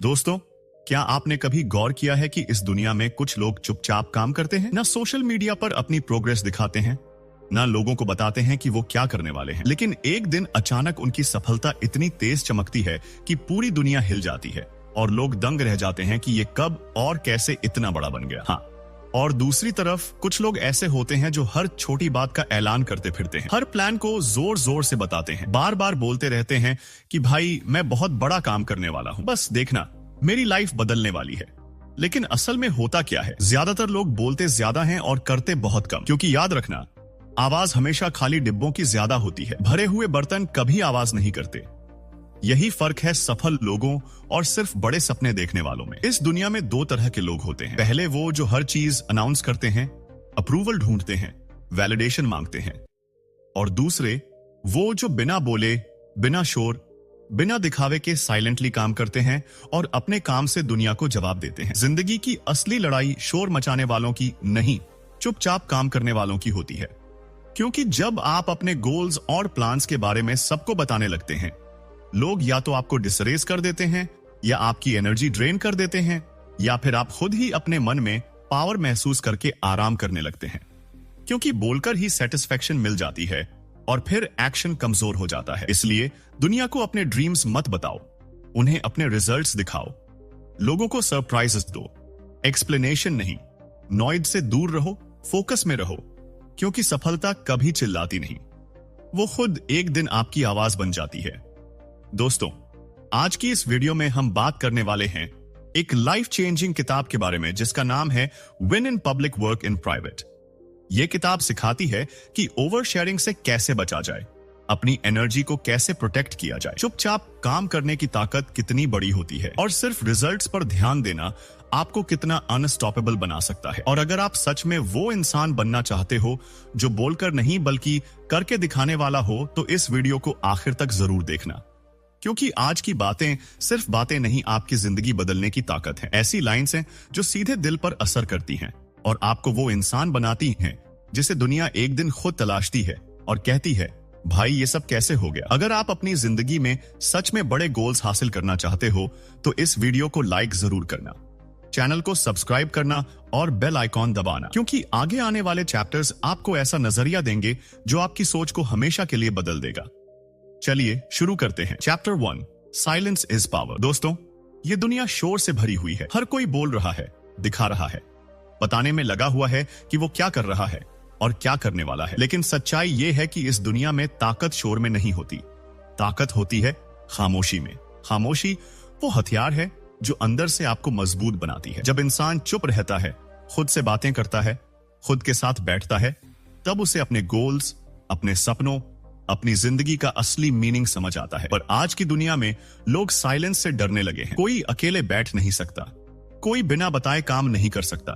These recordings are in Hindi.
दोस्तों, क्या आपने कभी गौर किया है कि इस दुनिया में कुछ लोग चुपचाप काम करते हैं, ना सोशल मीडिया पर अपनी प्रोग्रेस दिखाते हैं, ना लोगों को बताते हैं कि वो क्या करने वाले हैं, लेकिन एक दिन अचानक उनकी सफलता इतनी तेज चमकती है कि पूरी दुनिया हिल जाती है और लोग दंग रह जाते हैं कि ये कब और कैसे इतना बड़ा बन गया। हाँ, और दूसरी तरफ कुछ लोग ऐसे होते हैं जो हर छोटी बात का ऐलान करते फिरते हैं, हर प्लान को जोर जोर से बताते हैं, बार बार बोलते रहते हैं कि भाई मैं बहुत बड़ा काम करने वाला हूं, बस देखना मेरी लाइफ बदलने वाली है। लेकिन असल में होता क्या है? ज्यादातर लोग बोलते ज्यादा हैं और करते बहुत कम, क्योंकि याद रखना, आवाज हमेशा खाली डिब्बों की ज्यादा होती है, भरे हुए बर्तन कभी आवाज नहीं करते। यही फर्क है सफल लोगों और सिर्फ बड़े सपने देखने वालों में। इस दुनिया में दो तरह के लोग होते हैं। पहले वो जो हर चीज अनाउंस करते हैं, अप्रूवल ढूंढते हैं, वैलिडेशन मांगते हैं, और दूसरे वो जो बिना बोले, बिना शोर, बिना दिखावे के साइलेंटली काम करते हैं और अपने काम से दुनिया को जवाब देते हैं। जिंदगी की असली लड़ाई शोर मचाने वालों की नहीं, चुपचाप काम करने वालों की होती है। क्योंकि जब आप अपने गोल्स और प्लान्स के बारे में सबको बताने लगते हैं, लोग या तो आपको डिसरेज कर देते हैं, या आपकी एनर्जी ड्रेन कर देते हैं, या फिर आप खुद ही अपने मन में पावर महसूस करके आराम करने लगते हैं। क्योंकि बोलकर ही सेटिस्फेक्शन मिल जाती है और फिर एक्शन कमजोर हो जाता है। इसलिए दुनिया को अपने ड्रीम्स मत बताओ, उन्हें अपने रिजल्ट्स दिखाओ। लोगों को सरप्राइजेस दो, एक्सप्लेनेशन नहीं। नॉइज से दूर रहो, फोकस में रहो, क्योंकि सफलता कभी चिल्लाती नहीं, वो खुद एक दिन आपकी आवाज बन जाती है। दोस्तों, आज की इस वीडियो में हम बात करने वाले हैं एक लाइफ चेंजिंग किताब के बारे में, जिसका नाम है win in public work in private. यह किताब सिखाती है कि ओवर शेयरिंग से कैसे बचा जाए, अपनी एनर्जी को कैसे प्रोटेक्ट किया जाए, चुपचाप काम करने की ताकत कितनी बड़ी होती है, और सिर्फ रिजल्ट्स पर ध्यान देना आपको कितना अनस्टॉपेबल बना सकता है। और अगर आप सच में वो इंसान बनना चाहते हो जो बोलकर नहीं बल्कि करके दिखाने वाला हो, तो इस वीडियो को आखिर तक जरूर देखना, क्योंकि आज की बातें सिर्फ बातें नहीं, आपकी जिंदगी बदलने की ताकत है। ऐसी लाइन्स हैं जो सीधे दिल पर असर करती हैं और आपको वो इंसान बनाती हैं जिसे दुनिया एक दिन खुद तलाशती है और कहती है, भाई ये सब कैसे हो गया। अगर आप अपनी जिंदगी में सच में बड़े गोल्स हासिल करना चाहते हो तो इस वीडियो को लाइक जरूर करना, चैनल को सब्सक्राइब करना और बेल आइकॉन दबाना, क्योंकि आगे आने वाले चैप्टर्स आपको ऐसा नजरिया देंगे जो आपकी सोच को हमेशा के लिए बदल देगा। चलिए शुरू करते हैं। Chapter 1, silence is power. दोस्तों, ये दुनिया शोर से भरी हुई है। हर कोई बोल रहा है, दिखा रहा है, बताने में लगा हुआ है कि वो क्या कर rहा है और क्या करने वाला है। लेकिन सच्चाई ये है कि इस दुनिया में ताकत शोर में नहीं होती, ताकत होती है खामोशी में। खामोशी वो हथियार है जो अंदर से आपको मजबूत बनाती है। जब इंसान चुप रहता है, खुद से बातें करता है, खुद के साथ बैठता है, तब उसे अपने गोल्स, अपने सपनों, अपनी जिंदगी का असली मीनिंग समझ आता है। पर आज की दुनिया में लोग साइलेंस से डरने लगे हैं। कोई अकेले बैठ नहीं सकता, कोई बिना बताए काम नहीं कर सकता,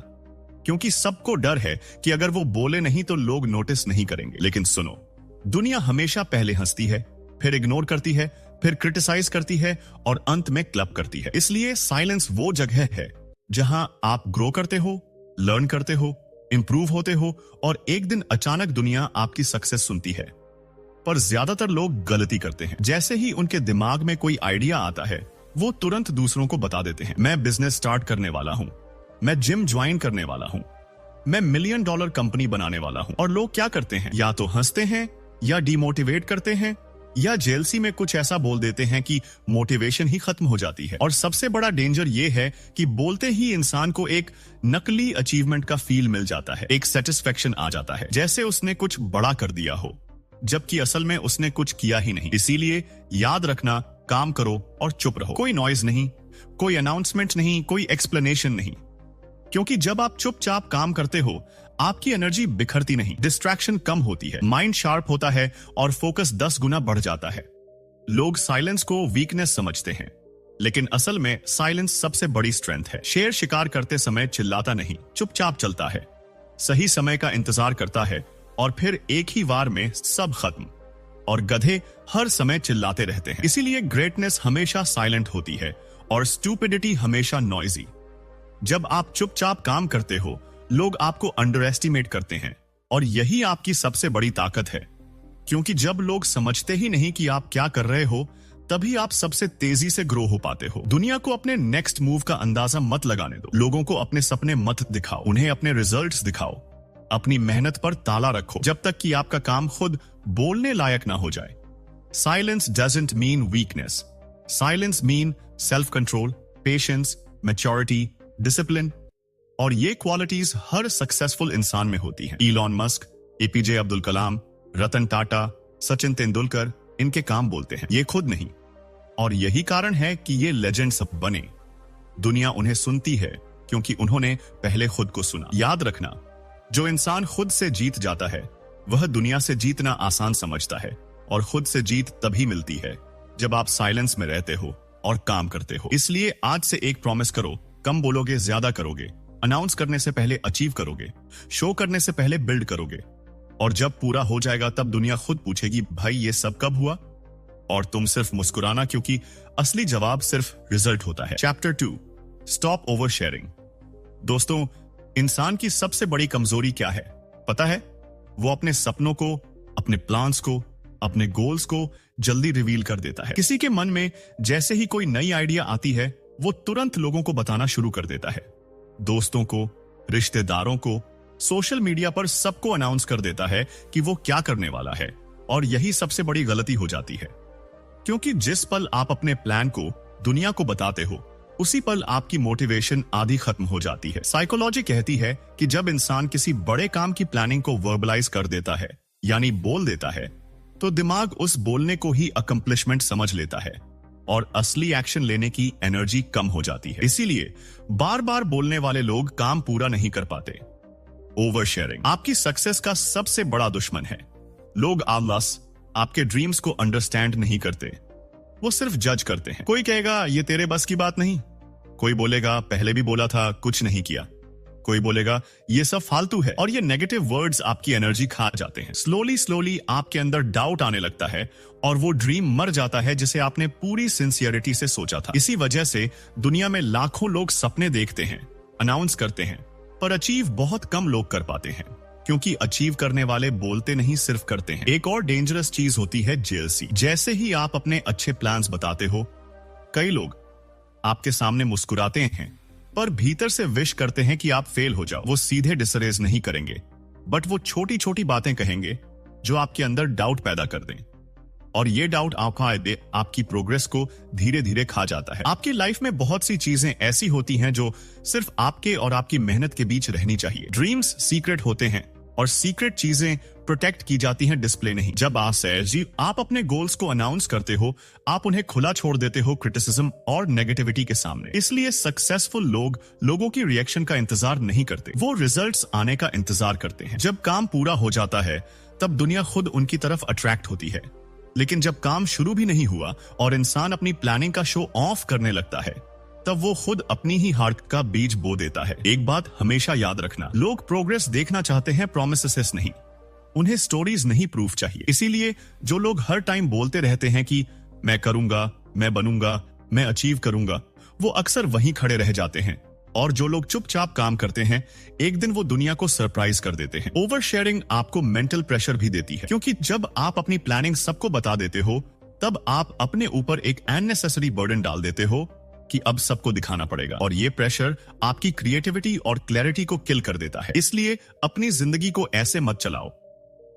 क्योंकि सबको डर है कि अगर वो बोले नहीं तो लोग नोटिस नहीं करेंगे। लेकिन सुनो, दुनिया हमेशा पहले हंसती है, फिर इग्नोर करती है, फिर क्रिटिसाइज करती है और अंत में क्लब करती है। इसलिए साइलेंस वो जगह है जहां आप ग्रो करते हो, लर्न करते हो, इंप्रूव होते हो, और एक दिन अचानक दुनिया आपकी सक्सेस सुनती है। पर ज्यादातर लोग गलती करते हैं। जैसे ही उनके दिमाग में कोई आइडिया आता है, वो तुरंत दूसरों को बता देते हैं, मैं बिजनेस स्टार्ट करने वाला हूं, मैं जिम ज्वाइन करने वाला हूं, मैं $1 मिलियन कंपनी बनाने वाला हूं। और लोग क्या करते हैं? या तो हंसते हैं, या डिमोटिवेट करते हैं, या जेलसी में कुछ ऐसा बोल देते हैं कि मोटिवेशन ही खत्म हो जाती है। और सबसे बड़ा डेंजर ये है कि बोलते ही इंसान को एक नकली अचीवमेंट का फील मिल जाता है, एक सेटिस्फेक्शन आ जाता है, जैसे उसने कुछ बड़ा कर दिया हो, जबकि असल में उसने कुछ किया ही नहीं। इसीलिए याद रखना, काम करो और चुप रहो। कोई नॉइज नहीं, कोई अनाउंसमेंट नहीं, कोई एक्सप्लेनेशन नहीं, क्योंकि जब आप चुपचाप काम करते हो, आपकी एनर्जी बिखरती नहीं, डिस्ट्रैक्शन कम होती है, माइंड शार्प होता है और फोकस 10 गुना बढ़ जाता है। लोग साइलेंस को वीकनेस समझते हैं, लेकिन असल में साइलेंस सबसे बड़ी स्ट्रेंथ है। शेर शिकार करते समय चिल्लाता नहीं, चुपचाप चलता है, सही समय का इंतजार करता है, और फिर एक ही वार में सब खत्म। और गधे हर समय चिल्लाते रहते हैं। इसीलिए ग्रेटनेस हमेशा साइलेंट होती है और स्टूपिडिटी हमेशा नॉइजी। जब आप चुपचाप काम करते हो, लोग आपको अंडर एस्टिमेट करते हैं, और यही आपकी सबसे बड़ी ताकत है। क्योंकि जब लोग समझते ही नहीं कि आप क्या कर रहे हो, तभी आप सबसे तेजी से ग्रो हो पाते हो। दुनिया को अपने नेक्स्ट मूव का अंदाजा मत लगाने दो। लोगों को अपने सपने मत दिखाओ, उन्हें अपने रिजल्ट्स दिखाओ। अपनी मेहनत पर ताला रखो जब तक कि आपका काम खुद बोलने लायक ना हो जाए। Silence doesn't mean weakness. Silence mean self control, patience, maturity, discipline. और ये क्वालिटीज हर सक्सेसफुल इंसान में होती हैं। Elon Musk, APJ Abdul Kalam, Ratan Tata, Sachin Tendulkar इनके काम बोलते हैं, ये खुद नहीं। और यही कारण है कि ये लेजेंड्स बने। दुनिया उन्हें सुनती है क्योंकि उन्होंने पहले खुद को सुना। याद रखना, जो इंसान खुद से जीत जाता है वह दुनिया से जीतना आसान समझता है। और खुद से जीत तभी मिलती है जब आप साइलेंस में रहते हो और काम करते हो। इसलिए आज से एक प्रॉमिस करो, कम बोलोगे, ज्यादा करोगे। अनाउंस करने से पहले अचीव करोगे, शो करने से पहले बिल्ड करोगे। और जब पूरा हो जाएगा तब दुनिया खुद पूछेगी, भाई ये सब कब हुआ? और तुम सिर्फ मुस्कुराना, क्योंकि असली जवाब सिर्फ रिजल्ट होता है। Chapter 2, stop over sharing. दोस्तों, इंसान की सबसे बड़ी कमजोरी क्या है पता है? वो अपने सपनों को, अपने प्लान्स को, अपने गोल्स को जल्दी रिवील कर देता है। किसी के मन में जैसे ही कोई नई आइडिया आती है वो तुरंत लोगों को बताना शुरू कर देता है। दोस्तों को, रिश्तेदारों को, सोशल मीडिया पर सबको अनाउंस कर देता है कि वो क्या करने वाला है। और यही सबसे बड़ी गलती हो जाती है, क्योंकि जिस पल आप अपने प्लान को दुनिया को बताते हो उसी पल आपकी मोटिवेशन आधी खत्म हो जाती है। साइकोलॉजी कहती है कि जब इंसान किसी बड़े काम की प्लानिंग को वर्बलाइज कर देता है, यानी बोल देता है, तो दिमाग उस बोलने को ही अकम्प्लिशमेंट समझ लेता है और असली एक्शन लेने की एनर्जी कम हो जाती है। इसीलिए बार बार बोलने वाले लोग काम पूरा नहीं कर पाते। ओवर शेयरिंग आपकी सक्सेस का सबसे बड़ा दुश्मन है। लोग आलस, आपके ड्रीम्स को अंडरस्टैंड नहीं करते, वो सिर्फ जज करते हैं। कोई कहेगा ये तेरे बस की बात नहीं, कोई बोलेगा पहले भी बोला था कुछ नहीं किया, कोई बोलेगा ये सब फालतू है। और ये नेगेटिव वर्ड्स आपकी एनर्जी खा जाते हैं। स्लोली आपके अंदर डाउट आने लगता है और वो ड्रीम मर जाता है जिसे आपने पूरी सिंसियरिटी से सोचा था। इसी वजह से दुनिया में लाखों लोग सपने देखते हैं, अनाउंस करते हैं, पर अचीव बहुत कम लोग कर पाते हैं, क्योंकि अचीव करने वाले बोलते नहीं सिर्फ करते हैं। एक और डेंजरस चीज होती है जेलसी। जैसे ही आप अपने अच्छे प्लान्स बताते हो, कई लोग आपके सामने मुस्कुराते हैं पर भीतर से विश करते हैं कि आप फेल हो जाओ। वो सीधे डिसरेज नहीं करेंगे, बट वो छोटी छोटी बातें कहेंगे जो आपके अंदर डाउट पैदा कर दें। और ये डाउट आपकी प्रोग्रेस को धीरे धीरे खा जाता है। आपकी लाइफ में बहुत सी चीजें ऐसी होती हैं जो सिर्फ आपके और आपकी मेहनत के बीच रहनी चाहिए। ड्रीम्स सीक्रेट होते हैं और सीक्रेट चीजें प्रोटेक्ट की जाती हैं, डिस्प्ले नहीं। जब आप अपने गोल्स को अनाउंस करते हो, आप उन्हें खुला छोड़ देते हो क्रिटिसिज्म और नेगेटिविटी के सामने। इसलिए सक्सेसफुल लोग लोगों की रिएक्शन का इंतजार नहीं करते, वो रिजल्ट्स आने का इंतजार करते हैं। जब काम पूरा हो जाता है तब दुनिया खुद उनकी तरफ अट्रैक्ट होती है। लेकिन जब काम शुरू भी नहीं हुआ और इंसान अपनी प्लानिंग का शो ऑफ करने लगता है, तब वो खुद अपनी ही हार का बीज बो देता है। एक बात हमेशा याद रखना, लोग प्रोग्रेस देखना चाहते हैं, प्रोमिसेस नहीं। उन्हें स्टोरीज नहीं प्रूफ चाहिए। इसीलिए जो लोग हर टाइम बोलते रहते हैं कि मैं करूंगा, मैं बनूंगा, मैं अचीव करूंगा, वो अक्सर वहीं खड़े रह जाते हैं। और जो लोग चुपचाप काम करते हैं, एक दिन वो दुनिया को सरप्राइज कर देते हैं। ओवर शेयरिंग आपको मेंटल प्रेशर भी देती है, क्योंकि जब आप अपनी प्लानिंग सबको बता देते हो, तब आप अपने ऊपर एक अननेसेसरी बर्डन डाल देते हो कि अब सबको दिखाना पड़ेगा। और ये प्रेशर आपकी क्रिएटिविटी और क्लैरिटी को किल कर देता है। इसलिए अपनी जिंदगी को ऐसे मत चलाओ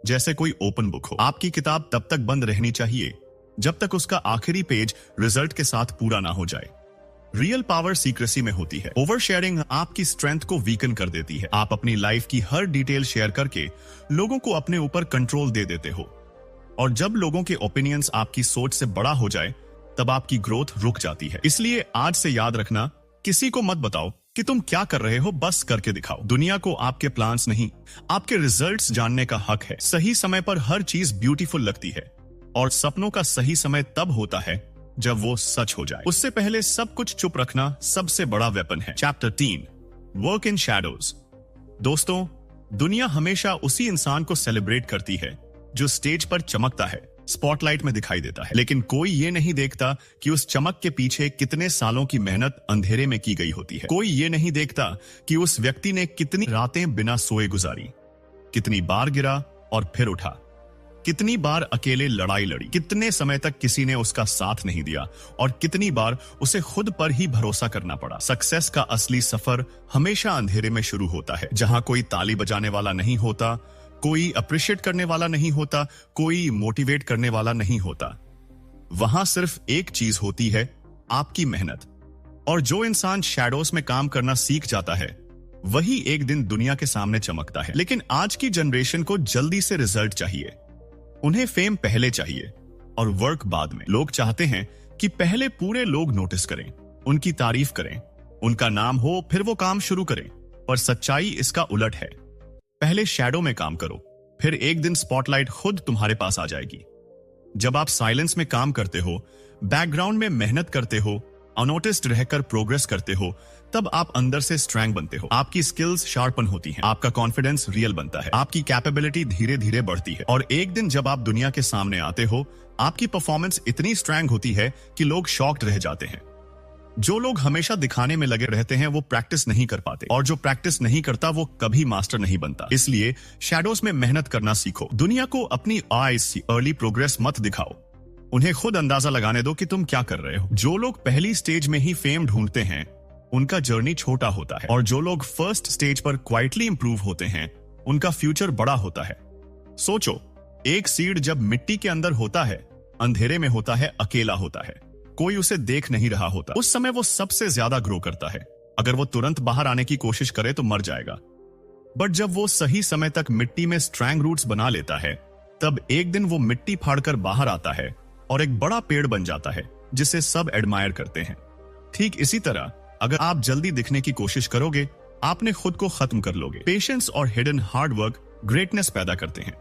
जैसे कोई ओपन बुक हो। आपकी किताब तब तक बंद रहनी चाहिए जब तक उसका आखिरी पेज रिजल्ट के साथ पूरा ना हो जाए। रियल पावर सीक्रेसी में होती है। ओवर शेयरिंग आपकी स्ट्रेंथ को वीकन कर देती है। आप अपनी लाइफ की हर डिटेल शेयर करके लोगों को अपने ऊपर कंट्रोल दे देते हो। और जब लोगों के ओपिनियंस आपकी सोच से बड़ा हो जाए, तब आपकी ग्रोथ रुक जाती है। इसलिए आज से याद रखना, किसी को मत बताओ कि तुम क्या कर रहे हो, बस करके दिखाओ। दुनिया को आपके प्लान्स नहीं, आपके रिजल्ट्स जानने का हक है। सही समय पर हर चीज ब्यूटीफुल लगती है और सपनों का सही समय तब होता है जब वो सच हो जाए। उससे पहले सब कुछ चुप रखना सबसे बड़ा वेपन है। Chapter 3, work in shadows. दोस्तों, दुनिया हमेशा उसी इंसान को सेलिब्रेट करती है जो स्टेज पर चमकता है, स्पॉटलाइट में दिखाई देता है। लेकिन कोई ये नहीं देखता कि उस चमक के पीछे कितने सालों की मेहनत अंधेरे में की गई होती है। कोई ये नहीं देखता कि उस व्यक्ति ने कितनी रातें बिना सोए गुजारी, कितनी बार गिरा और फिर उठा, कितनी बार अकेले लड़ाई लड़ी, कितने समय तक किसी ने उसका साथ नहीं दिया और कितनी बार उसे खुद पर ही भरोसा करना पड़ा। सक्सेस का असली सफर हमेशा अंधेरे में शुरू होता है, जहां कोई ताली बजाने वाला नहीं होता, कोई अप्रिशिएट करने वाला नहीं होता, कोई मोटिवेट करने वाला नहीं होता। वहां सिर्फ एक चीज होती है, आपकी मेहनत। और जो इंसान शैडोज में काम करना सीख जाता है वही एक दिन दुनिया के सामने चमकता है। लेकिन आज की जनरेशन को जल्दी से रिजल्ट चाहिए, उन्हें फेम पहले चाहिए और वर्क बाद में। लोग चाहते हैं कि पहले पूरे लोग नोटिस करें, उनकी तारीफ करें, उनका नाम हो, फिर वो काम शुरू करें। पर सच्चाई इसका उलट है। पहले शैडो में काम करो, फिर एक दिन स्पॉटलाइट खुद तुम्हारे पास आ जाएगी। जब आप साइलेंस में काम करते हो, बैकग्राउंड में मेहनत करते हो, अनोटिस्ड रहकर प्रोग्रेस करते हो, तब आप अंदर से स्ट्रेंग बनते हो। आपकी स्किल्स शार्पन होती हैं, आपका कॉन्फिडेंस रियल बनता है, आपकी कैपेबिलिटी धीरे धीरे बढ़ती है और एक दिन जब आप दुनिया के सामने आते हो, आपकी परफॉर्मेंस इतनी स्ट्रेंग होती है कि लोग शॉक्ड रह जाते हैं। जो लोग हमेशा दिखाने में लगे रहते हैं वो प्रैक्टिस नहीं कर पाते और जो प्रैक्टिस नहीं करता वो कभी मास्टर नहीं बनता। इसलिए शैडोज में मेहनत करना सीखो। दुनिया को अपनी अर्ली प्रोग्रेस मत दिखाओ, उन्हें खुद अंदाजा लगाने दो कि तुम क्या कर रहे हो। जो लोग पहली स्टेज में ही फेम ढूंढते हैं उनका जर्नी छोटा होता है और जो लोग फर्स्ट स्टेज पर क्वाइटली इंप्रूव होते हैं उनका फ्यूचर बड़ा होता है। सोचो, एक सीड जब मिट्टी के अंदर होता है, अंधेरे में होता है, अकेला होता है, कोई उसे देख नहीं रहा होता, उस समय वो सबसे ज्यादा ग्रो करता है। अगर वो तुरंत बाहर आने की कोशिश करे तो मर जाएगा। बट जब वो सही समय तक मिट्टी में स्ट्रॉन्ग रूट्स बना लेता है, तब एक दिन वो मिट्टी फाड़कर बाहर आता है और एक बड़ा पेड़ बन जाता है जिसे सब एडमायर करते हैं। ठीक इसी तरह अगर आप जल्दी दिखने की कोशिश करोगे, आपने खुद को खत्म कर लोगे। पेशेंस और हिडन हार्डवर्क ग्रेटनेस पैदा करते हैं।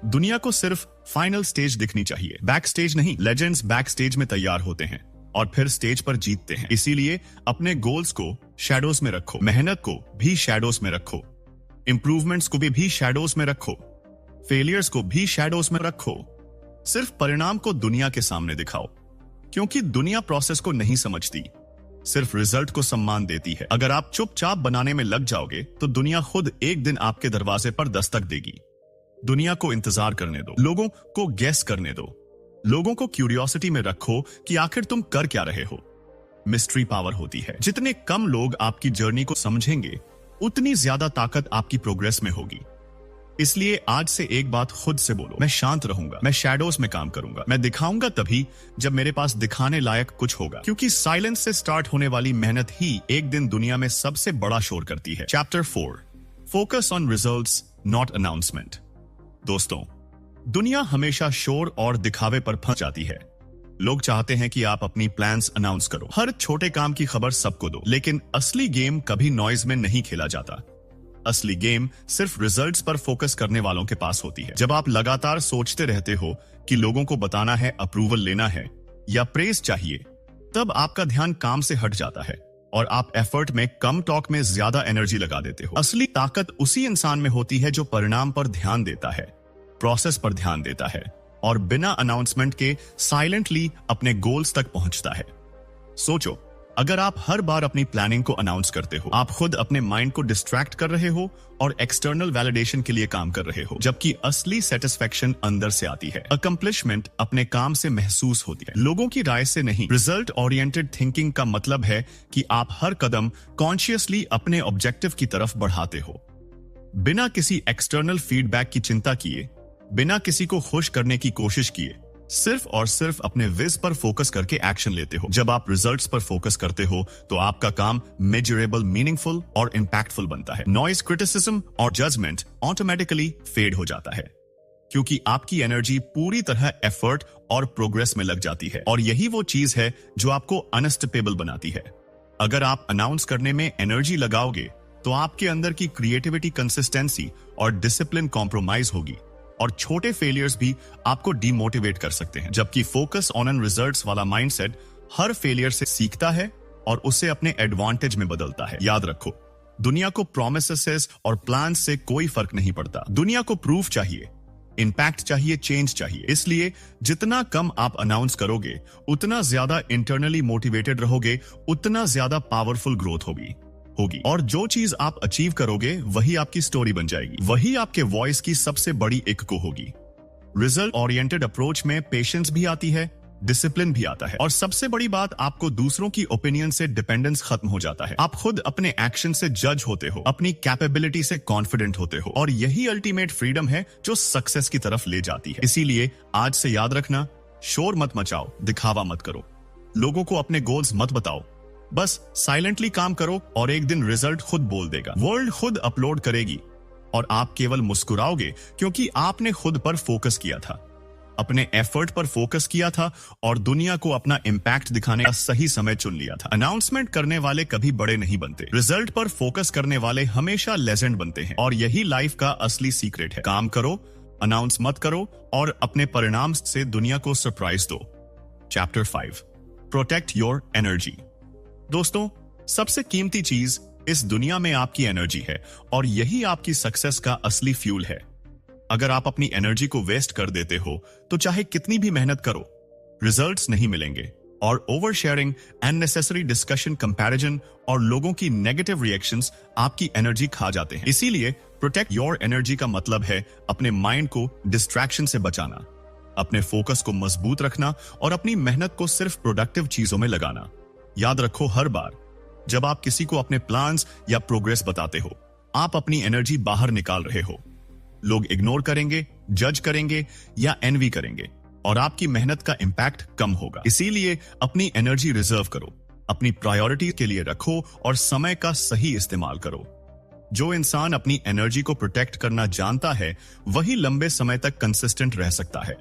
दुनिया को सिर्फ फाइनल स्टेज दिखनी चाहिए, बैक स्टेज नहीं। लेजेंड्स बैक स्टेज में तैयार होते हैं और फिर स्टेज पर जीतते हैं। इसीलिए अपने गोल्स को शैडोज में रखो, मेहनत को भी शैडोज में रखो, इंप्रूवमेंट्स को भी शैडोज में रखो, फेलियर्स को भी शैडोज में रखो। सिर्फ परिणाम को दुनिया के सामने दिखाओ, क्योंकि दुनिया प्रोसेस को नहीं समझती, सिर्फ रिजल्ट को सम्मान देती है। अगर आप चुपचाप बनाने में लग जाओगे तो दुनिया खुद एक दिन आपके दरवाजे पर दस्तक देगी। दुनिया को इंतजार करने दो, लोगों को गेस करने दो, लोगों को क्यूरियोसिटी में रखो कि आखिर तुम कर क्या रहे हो। मिस्ट्री पावर होती है। जितने कम लोग आपकी जर्नी को समझेंगे उतनी ज्यादा ताकत आपकी प्रोग्रेस में होगी। इसलिए आज से एक बात खुद से बोलो, मैं शांत रहूंगा, मैं शैडोज में काम करूंगा, मैं दिखाऊंगा तभी जब मेरे पास दिखाने लायक कुछ होगा। क्योंकि साइलेंस से स्टार्ट होने वाली मेहनत ही एक दिन दुनिया में सबसे बड़ा शोर करती है। Chapter 4, focus on results not announcement. दोस्तों, दुनिया हमेशा शोर और दिखावे पर फंस जाती है। लोग चाहते हैं कि आप अपनी प्लान्स अनाउंस करो, हर छोटे काम की खबर सबको दो, लेकिन असली गेम कभी नॉइज में नहीं खेला जाता। असली गेम सिर्फ रिजल्ट्स पर फोकस करने वालों के पास होती है। जब आप लगातार सोचते रहते हो कि लोगों को बताना है, अप्रूवल लेना है या प्रेज चाहिए, तब आपका ध्यान काम से हट जाता है और आप एफर्ट में कम टॉक में ज्यादा एनर्जी लगा देते हो। असली ताकत उसी इंसान में होती है जो परिणाम पर ध्यान देता है, प्रोसेस पर ध्यान देता है और बिना अनाउंसमेंट के साइलेंटली अपने गोल्स तक पहुंचता है। सोचो, अगर आप हर बार अपनी प्लानिंग को अनाउंस करते हो, आप खुद अपने माइंड को डिस्ट्रैक्ट कर रहे हो और एक्सटर्नल वैलिडेशन के लिए काम कर रहे हो, जबकि असली सेटिस्फैक्शन अंदर से आती है। अकम्प्लिशमेंट अपने काम से महसूस होती है, लोगों की राय से नहीं। रिजल्ट ओरिएंटेड थिंकिंग का मतलब है कि आप हर कदम कॉन्शियसली अपने ऑब्जेक्टिव की तरफ बढ़ाते हो, बिना किसी एक्सटर्नल फीडबैक की चिंता किए, बिना किसी को खुश करने की कोशिश किए, सिर्फ और सिर्फ अपने विज पर फोकस करके एक्शन लेते हो। जब आप रिजल्ट्स पर फोकस करते हो तो आपका काम मेजरेबल, मीनिंगफुल और इंपैक्टफुल बनता है। नॉइज, क्रिटिसिज्म और जजमेंट ऑटोमेटिकली फेड हो जाता है, क्योंकि आपकी एनर्जी पूरी तरह एफर्ट और प्रोग्रेस में लग जाती है और यही वो चीज है जो आपको अनस्टॉपेबल बनाती है। अगर आप अनाउंस करने में एनर्जी लगाओगे तो आपके अंदर की क्रिएटिविटी, कंसिस्टेंसी और डिसिप्लिन कॉम्प्रोमाइज होगी और छोटे फेलियर्स भी आपको डिमोटिवेट कर सकते हैं। जबकि फोकस ऑन एन रिजल्ट्स वाला माइंडसेट हर फेलियर से सीखता है और उसे अपने एडवांटेज में बदलता है। याद रखो, दुनिया को प्रोमिसेस और प्लान से कोई फर्क नहीं पड़ता। दुनिया को प्रूफ चाहिए, इंपैक्ट चाहिए, चेंज चाहिए। इसलिए जितना कम आप अनाउंस करोगे, उतना ज्यादा इंटरनली मोटिवेटेड रहोगे, उतना ज्यादा पावरफुल ग्रोथ होगी और जो चीज आप अचीव करोगे वही आपकी स्टोरी बन जाएगी, वही आपके वॉइस की सबसे बड़ी इको होगी। रिजल्ट ओरिएंटेड अप्रोच में पेशेंस भी आती है, डिसिप्लिन भी आता है, और सबसे बड़ी बात, आपको दूसरों की ओपिनियन से डिपेंडेंस खत्म हो जाता है। आप खुद अपने एक्शन से जज होते हो, अपनी कैपेबिलिटी से कॉन्फिडेंट होते हो, और यही अल्टीमेट फ्रीडम है जो सक्सेस की तरफ ले जाती है। इसीलिए आज से याद रखना, शोर मत मचाओ, दिखावा मत करो, लोगों को अपने गोल्स मत बताओ, बस साइलेंटली काम करो और एक दिन रिजल्ट खुद बोल देगा। वर्ल्ड खुद अपलोड करेगी और आप केवल मुस्कुराओगे क्योंकि आपने खुद पर फोकस किया था, अपने एफर्ट पर फोकस किया था और दुनिया को अपना इंपैक्ट दिखाने का सही समय चुन लिया था। अनाउंसमेंट करने वाले कभी बड़े नहीं बनते, रिजल्ट पर फोकस करने वाले हमेशा लेजेंड बनते हैं, और यही लाइफ का असली सीक्रेट है। काम करो, अनाउंस मत करो, और अपने परिणाम से दुनिया को सरप्राइज दो। Chapter 5, protect your energy. दोस्तों, सबसे कीमती चीज इस दुनिया में आपकी एनर्जी है, और यही आपकी सक्सेस का असली फ्यूल है। अगर आप अपनी एनर्जी को वेस्ट कर देते हो तो चाहे कितनी भी मेहनत करो, रिजल्ट्स नहीं मिलेंगे, और over sharing, unnecessary discussion, comparison और लोगों की नेगेटिव रिएक्शंस आपकी एनर्जी खा जाते हैं। इसीलिए प्रोटेक्ट योर एनर्जी का मतलब है अपने माइंड को डिस्ट्रैक्शन से बचाना, अपने फोकस को मजबूत रखना और अपनी मेहनत को सिर्फ प्रोडक्टिव चीजों में लगाना। याद रखो, हर बार जब आप किसी को अपने प्लान्स या प्रोग्रेस बताते हो, आप अपनी एनर्जी बाहर निकाल रहे हो। लोग इग्नोर करेंगे, जज करेंगे या एनवी करेंगे, और आपकी मेहनत का इंपैक्ट कम होगा। इसीलिए अपनी एनर्जी रिजर्व करो, अपनी प्रायोरिटी के लिए रखो और समय का सही इस्तेमाल करो। जो इंसान अपनी एनर्जी को प्रोटेक्ट करना जानता है, वही लंबे समय तक कंसिस्टेंट रह सकता है,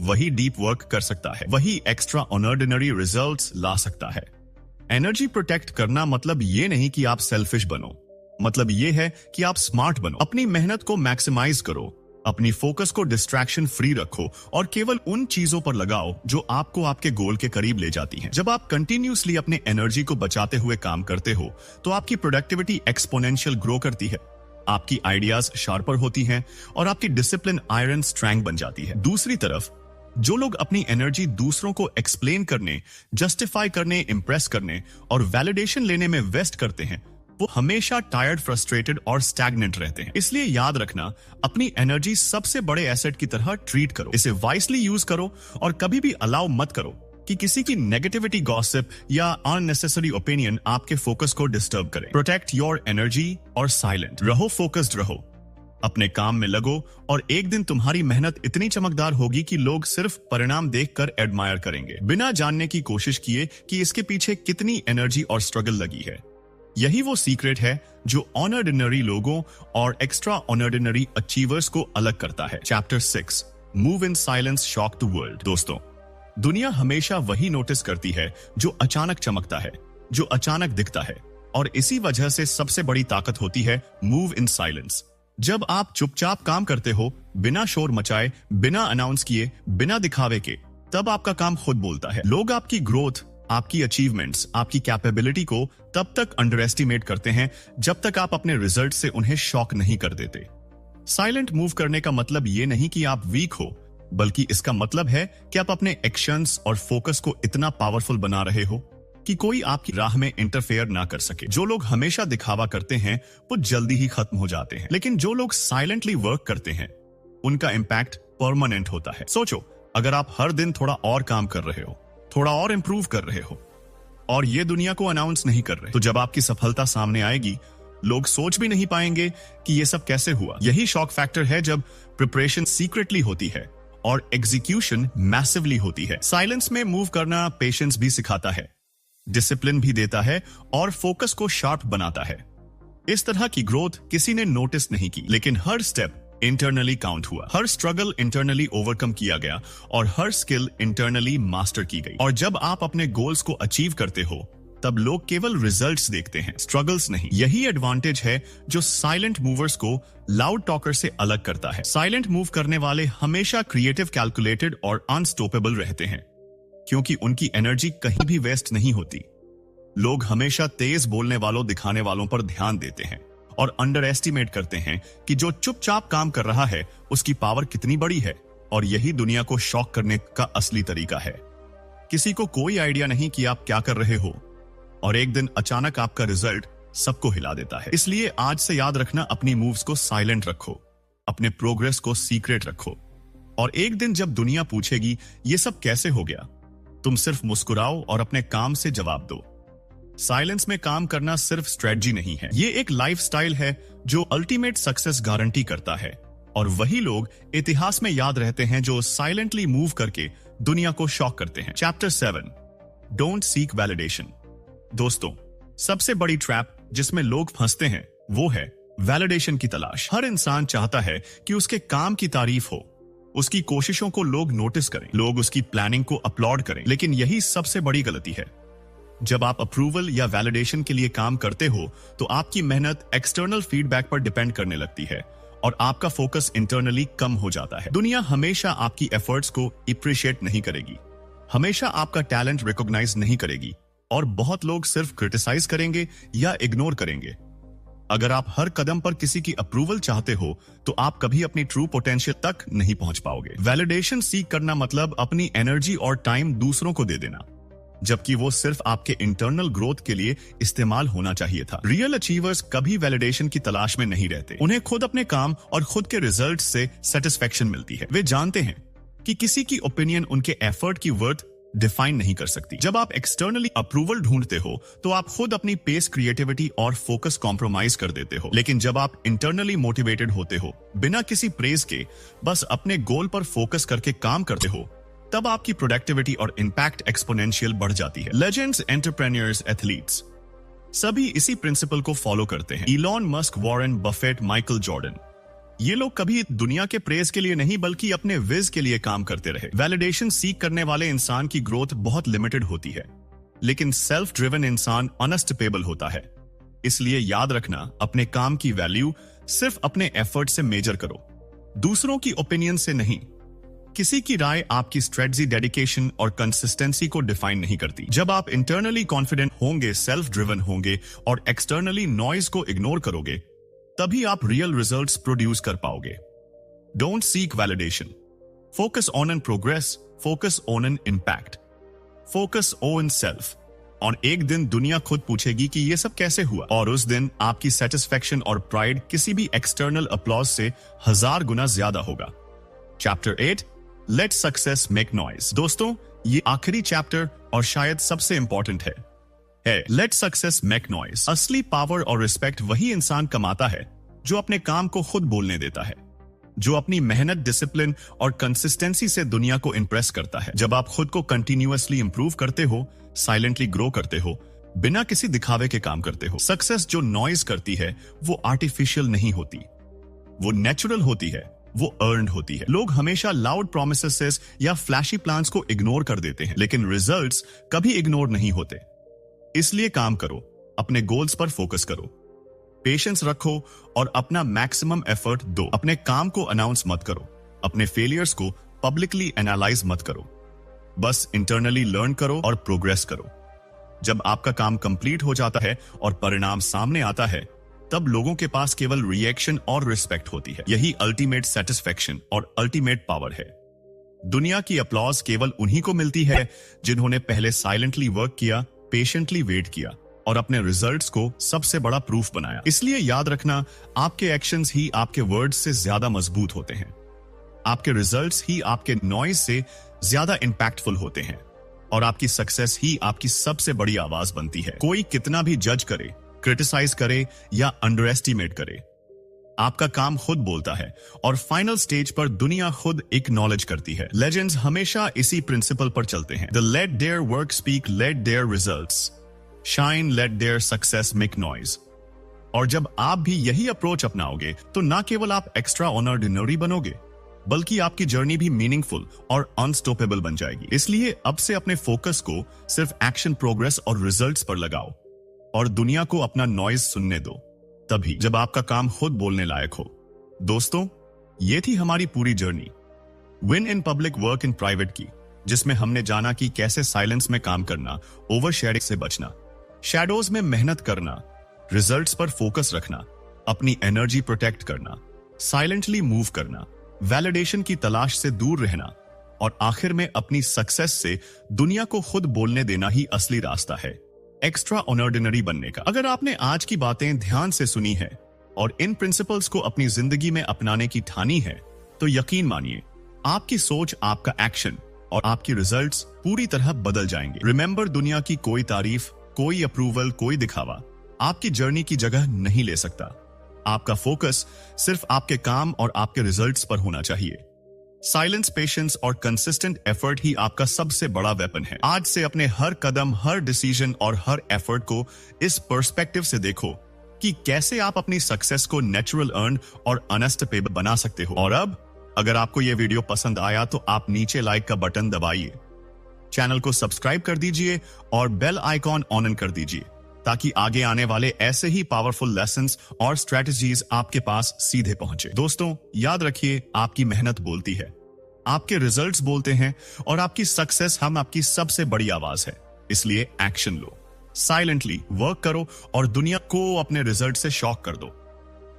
वही डीप वर्क कर सकता है, वही एक्स्ट्रा ऑर्डिनरी रिजल्ट्स ला सकता है। एनर्जी प्रोटेक्ट करना मतलब ये नहीं कि आप सेल्फिश बनो, मतलब ये है कि आप स्मार्ट बनो। अपनी मेहनत को मैक्सिमाइज करो, अपनी फोकस को डिस्ट्रैक्शन फ्री रखो और केवल उन चीजों पर लगाओ जो आपको आपके गोल के करीब ले जाती हैं। जब आप कंटिन्यूअसली अपने एनर्जी को बचाते हुए काम करते हो तो आपकी प्रोडक्टिविटी एक्सपोनेंशियल ग्रो करती है, आपकी आइडियाज शार्पर होती हैं और आपकी डिसिप्लिन आयरन स्ट्रेंथ बन जाती है। दूसरी तरफ जो लोग अपनी एनर्जी दूसरों को एक्सप्लेन करने, जस्टिफाई करने, इंप्रेस करने और वैलिडेशन लेने में वेस्ट करते हैं, वो हमेशा टायर्ड, फ्रस्ट्रेटेड और स्टैग्नेंट रहते हैं। इसलिए याद रखना, अपनी एनर्जी सबसे बड़े एसेट की तरह ट्रीट करो, इसे वाइसली यूज करो और कभी भी अलाउ मत करो कि किसी की नेगेटिविटी, गॉसिप या अननेसेसरी ओपिनियन आपके फोकस को डिस्टर्ब करे। प्रोटेक्ट योर एनर्जी और साइलेंट रहो, फोकस्ड रहो, अपने काम में लगो और एक दिन तुम्हारी मेहनत इतनी चमकदार होगी कि लोग सिर्फ परिणाम देखकर एडमायर करेंगे, बिना जानने की कोशिश किए कि इसके पीछे कितनी एनर्जी और स्ट्रगल लगी है। यही वो सीक्रेट है जो ऑर्डिनरी लोगों और एक्स्ट्रा ऑर्डिनरी अचीवर्स को अलग करता है। Chapter 6, move in silence, shock the world. दोस्तों, दुनिया हमेशा वही नोटिस करती है जो अचानक चमकता है, जो अचानक दिखता है, और इसी वजह से सबसे बड़ी ताकत होती है मूव इन साइलेंस। जब आप चुपचाप काम करते हो, बिना शोर मचाए, बिना अनाउंस किए, बिना दिखावे के, तब आपका काम खुद बोलता है। लोग आपकी ग्रोथ, आपकी अचीवमेंट्स, आपकी कैपेबिलिटी को तब तक अंडर एस्टिमेट करते हैं जब तक आप अपने रिजल्ट से उन्हें शॉक नहीं कर देते। साइलेंट मूव करने का मतलब ये नहीं कि आप वीक हो, बल्कि इसका मतलब है कि आप अपने एक्शंस और फोकस को इतना पावरफुल बना रहे हो कि कोई आपकी राह में इंटरफेयर ना कर सके। जो लोग हमेशा दिखावा करते हैं वो जल्दी ही खत्म हो जाते हैं, लेकिन जो लोग साइलेंटली वर्क करते हैं उनका इंपैक्ट परमानेंट होता है। सोचो, अगर आप हर दिन थोड़ा और काम कर रहे हो, थोड़ा और इंप्रूव कर रहे हो और ये दुनिया को अनाउंस नहीं कर रहे, तो जब आपकी सफलता सामने आएगी, लोग सोच भी नहीं पाएंगे कि ये सब कैसे हुआ। यही शॉक फैक्टर है जब प्रिपरेशन सीक्रेटली होती है और एग्जीक्यूशन मैसिवली होती है। साइलेंस में मूव करना पेशेंस भी सिखाता है, डिसिप्लिन भी देता है और फोकस को शार्प बनाता है। इस तरह की ग्रोथ किसी ने नोटिस नहीं की, लेकिन हर स्टेप इंटरनली काउंट हुआ, हर स्ट्रगल इंटरनली ओवरकम किया गया और हर स्किल इंटरनली मास्टर की गई। और जब आप अपने गोल्स को अचीव करते हो, तब लोग केवल रिजल्ट्स देखते हैं, स्ट्रगल्स नहीं। यही एडवांटेज है जो साइलेंट मूवर्स को लाउड टॉकर से अलग करता है। साइलेंट मूव करने वाले हमेशा क्रिएटिव, कैलकुलेटेड और अनस्टॉपेबल रहते हैं, क्योंकि उनकी एनर्जी कहीं भी वेस्ट नहीं होती। लोग हमेशा तेज बोलने वालों, दिखाने वालों पर ध्यान देते हैं और अंडर एस्टिमेट करते हैं कि जो चुपचाप काम कर रहा है उसकी पावर कितनी बड़ी है, और यही दुनिया को शॉक करने का असली तरीका है। किसी को कोई आइडिया नहीं कि आप क्या कर रहे हो और एक दिन अचानक आपका रिजल्ट सबको हिला देता है। इसलिए आज से याद रखना, अपनी मूव्स को साइलेंट रखो, अपने प्रोग्रेस को सीक्रेट रखो और एक दिन जब दुनिया पूछेगी ये सब कैसे हो गया, तुम सिर्फ मुस्कुराओ और अपने काम से जवाब दो। साइलेंस में काम करना सिर्फ स्ट्रेटजी नहीं है, ये एक लाइफस्टाइल है जो अल्टीमेट सक्सेस गारंटी करता है। और वही लोग इतिहास में याद रहते हैं जो साइलेंटली मूव करके दुनिया को शॉक करते हैं। Chapter 7, don't seek validation. दोस्तों, सबसे बड़ी ट्रैप जिसमें लोग फंसते हैं वो है वैलिडेशन की तलाश। हर इंसान चाहता है कि उसके काम की तारीफ हो, उसकी कोशिशों को लोग नोटिस करें, लोग उसकी प्लानिंग को अपलॉड करें। लेकिन यही सबसे बड़ी गलती है। जब आप अप्रूवल या वैलिडेशन के लिए काम करते हो तो आपकी मेहनत एक्सटर्नल फीडबैक पर डिपेंड करने लगती है और आपका फोकस इंटरनली कम हो जाता है। दुनिया हमेशा आपकी एफर्ट्स को अप्रिशिएट नहीं करेगी, हमेशा आपका टैलेंट रिकॉग्नाइज नहीं करेगी, और बहुत लोग सिर्फ क्रिटिसाइज करेंगे या इग्नोर करेंगे। अगर आप हर कदम पर किसी की अप्रूवल चाहते हो तो आप कभी अपनी ट्रू पोटेंशियल तक नहीं पहुंच पाओगे। वैलिडेशन सीक करना मतलब अपनी एनर्जी और टाइम दूसरों को दे देना, जबकि वो सिर्फ आपके इंटरनल ग्रोथ के लिए इस्तेमाल होना चाहिए था। रियल अचीवर्स कभी वैलिडेशन की तलाश में नहीं रहते। उन्हें खुद अपने काम और खुद के रिजल्ट से सेटिस्फेक्शन मिलती है। वे जानते हैं कि किसी की ओपिनियन उनके एफर्ट की वर्थ डिफाइन नहीं कर सकती। जब आप एक्सटर्नली अप्रूवल ढूंढते हो तो आप खुद अपनी पेस, क्रिएटिविटी और फोकस कॉम्प्रोमाइज कर देते हो। लेकिन जब आप इंटरनली मोटिवेटेड होते हो, बिना किसी प्रेज के बस अपने गोल पर फोकस करके काम करते हो, तब आपकी प्रोडक्टिविटी और इंपैक्ट एक्सपोनेंशियल बढ़ जाती है। लेजेंड्स, एंटरप्रेन्योर्स, एथलीट्स सभी इसी प्रिंसिपल को फॉलो करते हैं। Elon Musk, Warren Buffett, Michael Jordan, ये लोग कभी दुनिया के प्रेज के लिए नहीं बल्कि अपने विज के लिए काम करते रहे। वैलिडेशन सीख करने वाले इंसान की ग्रोथ बहुत लिमिटेड होती है, लेकिन सेल्फ ड्रिवन इंसान अनस्टॉपेबल होता है। इसलिए याद रखना, अपने काम की वैल्यू सिर्फ अपने एफर्ट से मेजर करो, दूसरों की ओपिनियन से नहीं। किसी की राय आपकी स्ट्रेटजी, डेडिकेशन और कंसिस्टेंसी को डिफाइन नहीं करती। जब आप इंटरनली कॉन्फिडेंट होंगे, सेल्फ ड्रिवन होंगे और एक्सटर्नली नॉइज को इग्नोर करोगे, तभी आप रियल रिजल्ट्स प्रोड्यूस कर पाओगे। Don't seek validation, focus on an progress, focus on an impact, focus on self. और एक दिन दुनिया खुद पूछेगी कि ये सब कैसे हुआ, और उस दिन आपकी सेटिस्फेक्शन और प्राइड किसी भी एक्सटर्नल अपलॉज से 1000 गुना ज्यादा होगा। Chapter 8, let success make noise. दोस्तों, ये आखिरी चैप्टर और शायद सबसे इंपॉर्टेंट है लेट सक्सेस मेक नॉइज। असली पावर और रिस्पेक्ट वही इंसान कमाता है जो अपने काम को खुद बोलने देता है, जो अपनी मेहनत, डिसिप्लिन और कंसिस्टेंसी से दुनिया को इंप्रेस करता है। जब आप खुद को कंटिन्यूअसली इंप्रूव करते हो, साइलेंटली ग्रो करते हो, बिना किसी दिखावे के काम करते हो। सक्सेस जो नॉइज करती है वो आर्टिफिशियल नहीं होती, वो नेचुरल होती है, वो अर्न्ड होती है। लोग हमेशा लाउड प्रोमिसेस या फ्लैशी प्लान्स को इग्नोर कर देते हैं, लेकिन रिजल्ट्स कभी इग्नोर नहीं होते। इसलिए काम करो, अपने गोल्स पर फोकस करो, पेशेंस रखो और अपना मैक्सिमम एफर्ट दो। अपने काम को अनाउंस मत करो, अपने फेलियर्स को पब्लिकली एनालाइज मत करो, बस इंटरनली लर्न करो और प्रोग्रेस करो। जब आपका काम कंप्लीट हो जाता है और परिणाम सामने आता है, तब लोगों के पास केवल रिएक्शन और रिस्पेक्ट होती है। यही अल्टीमेट सेटिस्फेक्शन और अल्टीमेट पावर है। दुनिया की अपलॉज केवल उन्हीं को मिलती है जिन्होंने पहले साइलेंटली वर्क किया, पेशेंटली वेट किया और अपने रिजल्ट्स को सबसे बड़ा प्रूफ बनाया। इसलिए याद रखना, आपके एक्शंस ही आपके वर्ड्स से ज्यादा मजबूत होते हैं, आपके रिजल्ट्स ही आपके नॉइज से ज्यादा इंपैक्टफुल होते हैं, और आपकी सक्सेस ही आपकी सबसे बड़ी आवाज बनती है। कोई कितना भी जज करे, क्रिटिसाइज करे या अंडर एस्टिमेट करे, आपका काम खुद बोलता है और फाइनल स्टेज पर दुनिया खुद एक्नॉलेज करती है। लेजेंड्स हमेशा इसी प्रिंसिपल पर चलते हैं। The let their work speak, let their results shine, let their success make noise. और जब आप भी यही अप्रोच अपनाओगे तो ना केवल आप एक्स्ट्रा ऑर्डिनरी बनोगे, बल्कि आपकी जर्नी भी मीनिंगफुल और अनस्टॉपेबल बन जाएगी। इसलिए अब से अपने फोकस को सिर्फ एक्शन, प्रोग्रेस और रिजल्ट्स पर लगाओ और दुनिया को अपना नॉइज सुनने दो, तभी जब आपका काम खुद बोलने लायक हो। दोस्तों, ये थी हमारी पूरी journey, win in public, work in private की, जिसमें हमने जाना कि कैसे साइलेंस में काम करना, ओवर शेयरिंग से बचना, शैडोज में मेहनत करना, रिजल्ट्स पर फोकस रखना, अपनी एनर्जी प्रोटेक्ट करना, साइलेंटली मूव करना, वैलिडेशन की तलाश से दूर रहना, और आखिर में अपनी सक्सेस से दुनिया को खुद बोलने देना ही असली रास्ता है एक्स्ट्रा ऑर्डिनरी बनने का। अगर आपने आज की बातें ध्यान से सुनी है और इन प्रिंसिपल्स को अपनी जिंदगी में अपनाने की ठानी है, तो यकीन मानिए आपकी सोच, आपका एक्शन और आपकी रिजल्ट्स पूरी तरह बदल जाएंगे। रिमेंबर, दुनिया की कोई तारीफ, कोई अप्रूवल, कोई दिखावा आपकी जर्नी की जगह नहीं ले सकता। आपका फोकस सिर्फ आपके काम और आपके रिजल्ट्स पर होना चाहिए। साइलेंस, पेशेंस और कंसिस्टेंट एफर्ट ही आपका सबसे बड़ा वेपन है। आज से अपने हर कदम, हर डिसीजन और हर एफर्ट को इस पर्सपेक्टिव से देखो कि कैसे आप अपनी सक्सेस को नेचुरल, अर्न और अनस्टॉपेबल बना सकते हो। और अब अगर आपको यह वीडियो पसंद आया तो आप नीचे लाइक का बटन दबाइए, चैनल को सब्सक्राइब कर दीजिए और बेल आइकॉन ऑन कर दीजिए ताकि आगे आने वाले ऐसे ही पावरफुल लेसन्स और स्ट्रेटजीज आपके पास सीधे पहुंचे। दोस्तों, याद रखिए, आपकी मेहनत बोलती है, आपके रिजल्ट्स बोलते हैं और आपकी सक्सेस हम आपकी सबसे बड़ी आवाज है। इसलिए एक्शन लो, साइलेंटली वर्क करो और दुनिया को अपने रिजल्ट से शॉक कर दो।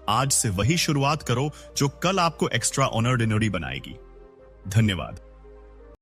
आज से वही शुरुआत करो जो कल आपको एक्स्ट्रा ऑर्डिनरी बनाएगी। धन्यवाद।